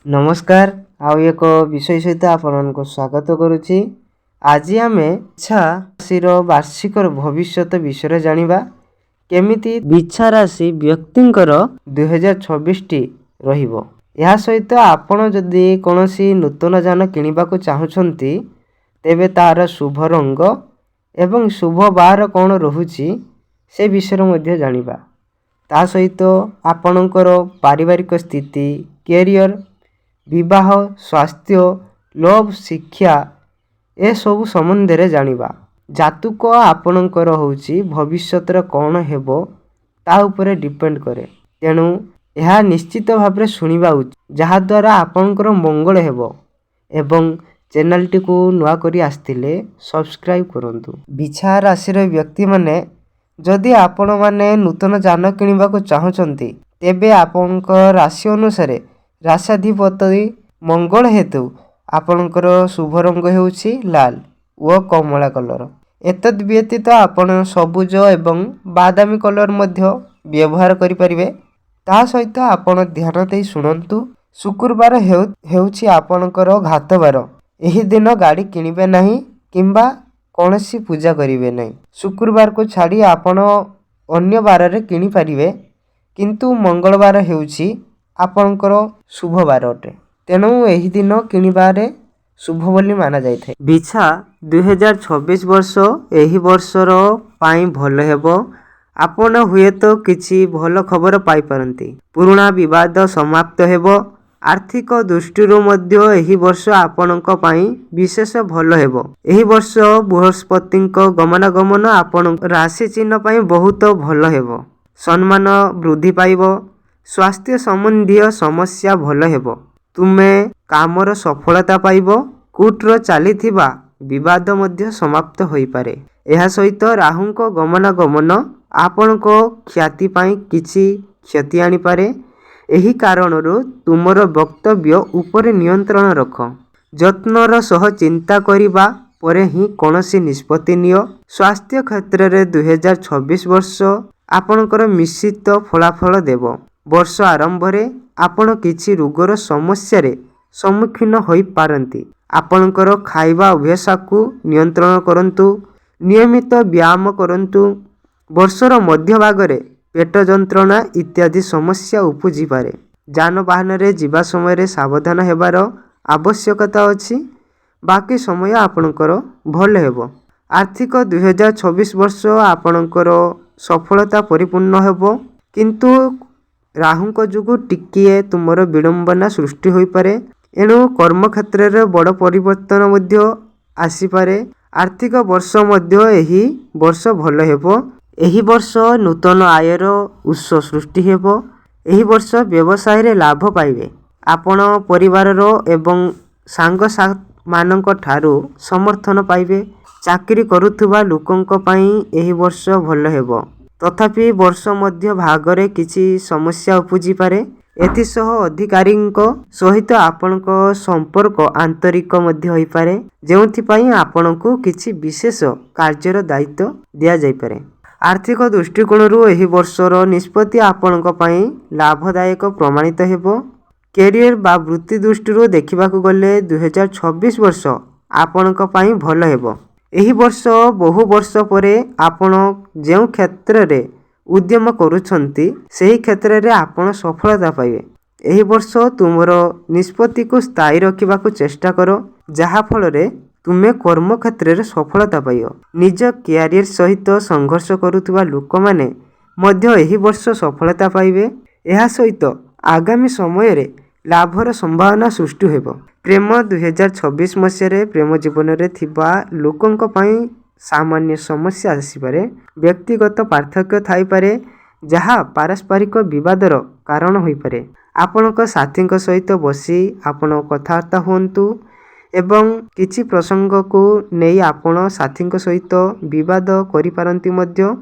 नमस्कार आउ एक विषय सहित आपण स्वागत करुच्ची। आज आम बिछा राशि वार्षिक भविष्य विषय जानिबा केमिति बिछा राशि व्यक्तिंकर 2026 टी रहिबो। या सहित आपण जदि कोनोसी नूतन जान किनिबा को चाहुछंती तेबे तार शुभ रंग एवं शुभ बार कौन रहुची से विषय मध्ये जानिबा। ता सहित आपणकर पारिवारिक स्थिति, कैरियर, विवाह, स्वास्थ्य, लव, शिक्षा ए सब संबंध रे जानिबा। जातक आपणकर होउची भविष्यतर कौन हेबो ता उपरे डिपेंड करे। तेणु यह निश्चित भाव शुणा उचित जहा द्वारा आपणकर मंगल हेबो। एवं चैनल टी को नुआ करी आस्थिले सब्सक्राइब करंतु। बिछा राशि व्यक्ति माने जदि आपण माने नूतन जान किनिबा को चाहुचंती तेबे आपणक राशि अनुसार राशाधिपति मंगल हेतु आपणकर शुभ रंग हेउछि लाल व कमला कलर। एतद व्यतीत आपण सबुज एवं बादामी कलर मध्य व्यवहार करि परिबे। ता सहित आपण ध्यान देई सुनंतु। शुक्रवार हेउछि आपणकर घातबार। एही दिन गाड़ी किनिबे नाही किंबा कोनोसी पूजा करिवे नाही। शुक्रवार को छाड़ी आपण अन्य बार रे किनि परिबे, किंतु मंगलवार हेउछि आपणकर शुभ बार अटे। तेणु एही दिन किनिबारे शुभ बोली माना जाइଥାଏ। बिछा 2026 वर्ष एही वर्षर पाई भल हेबो। आपण हुए तो किछि भल खबर पाई परंती। पुराना विवाद समाप्त हेबो। आर्थिक दृष्टिरो मध्य एही वर्ष आपणक पाई विशेष भल हेबो। एही वर्ष बृहस्पतिक गमनागमन आपण राशि चिन्ह पाई बहुत भल हेबो। सम्मान वृद्धि पाइबो। स्वास्थ्य संबंधी समस्या भल हेबो। तुमे कामर सफलता पाइबो। कोर्टर चलीथिबा विवाद मध्य समाप्त होई पारे। एहा सहित राहुंक गमनागमन आपणको ख्याति पाई किछि क्षति आनी पारे। एही कारणरू तुमर वक्तव्य ऊपर नियंत्रण रख। जत्नर सह चिंता करिबा परे ही कोनोसी निष्पत्ति नियो। स्वास्थ्य क्षेत्र रे 2026 वर्ष आपणकर मिश्रित फलाफल देव। वर्ष आरंभ रे आपण किछि रोगर समस्या रे सम्मुखीन होई पारंती। आपणकर खाइबा अभ्यास को नियंत्रण करंतु। नियमित व्यायाम करंतु। वर्षर मध्य भाग रे पेट जंत्रणा इत्यादि समस्या उपजी पारे। जानवाहन रे जीवा समय रे सावधान हेबार आवश्यकता अछि। बाकी समय आपणकर भल हेबो। आर्थिक 2026 वर्ष आपणकर सफलता परिपूर्ण हेबो, किंतु राहुंक जुगु टिकिए तुमर विडंबना सृष्टि होई पारे। एणु कर्म क्षेत्र रे बड़ परिवर्तन मध्य आसी पारे। आर्थिक वर्ष मध्य एही वर्ष भल हेबो। एही वर्ष नूतन आयर उत्स सृष्टि हेबो। एही वर्ष व्यवसाय रे लाभ पाइबे। आपण परिवार रो एवं सांग मानक ठारू समर्थन पाइबे। चाकरी करुथुबा लोकंक पई एही वर्ष भल हेबो। तथापि वर्ष मध्य भागरे किछि समस्या उपजी पारे। एथिसह अधिकारींक सहित आपणक संपर्क आंतरिक मध्य होई पारे, जेउथि पई आपणको किछि विशेष कार्यर दायित्व दिया जाई पारे। आर्थिक दृष्टिकोणरू एही वर्षर निष्पत्ति आपणक पई लाभदायक प्रमाणित हेबो। कैरियर बा वृत्ति दृष्टिरू देखिबाकू गले 2026 वर्ष आपणक पई भल हेबो। एही वर्ष बहु वर्ष परे आपण जेउ क्षेत्र रे उद्यम करूछंती सेही क्षेत्र रे आपण सफलता पाइबे। एही वर्ष तुमरो निष्पत्ति को स्थायी रखिबाकू चेष्टा करो, जहा फल रे तुमे कर्म क्षेत्र रे सफलता पाइयो। निज कैरियर सहित संघर्ष करुथुबा लोक माने मध्य एही वर्ष सफलता पाइबे। एहा सहित आगामी समय रे लाभर संभावना सृष्टि हेबो। प्रेम 2026 मसीह प्रेम जीवन रे थिबा लोकंक पई सामान्य समस्या आसी पारे। व्यक्तिगत पार्थक्य थाई पारे, जहा पारस्परिक विवादर कारण होई पारे। आपणक साथींक सहित बसी आपण कथावार्ता हुंतु एवं किछि प्रसंग को नेई आपण साथींक सहित विवाद करि पारंती मध्य।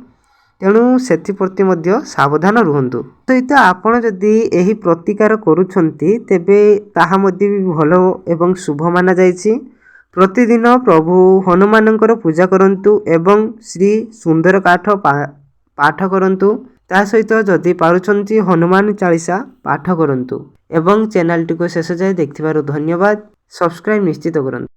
तेणु सेथिप्रति मध्य सावधान रुहंतु। सहित आपण जदि एही प्रतिकार करूछंती तेबे ताहा मध्य भी भलो एवं शुभ माना जायछि। प्रतिदिन प्रभु हनुमानंकर पूजा करंतु एवं श्री सुंदर काठ पाठ करंतु। ता सहित जदि पारुछंती हनुमान चालीसा पाठ करंतु। ଏବଂ ଚ୍ୟାନେଲଟିକୁ ଶେଷ ଯାଏ ଦେଖିଥିବାରୁ ଧନ୍ୟବାଦ। ସବସ୍କ୍ରାଇବ୍ ନିଶ୍ଚିତ କରନ୍ତୁ।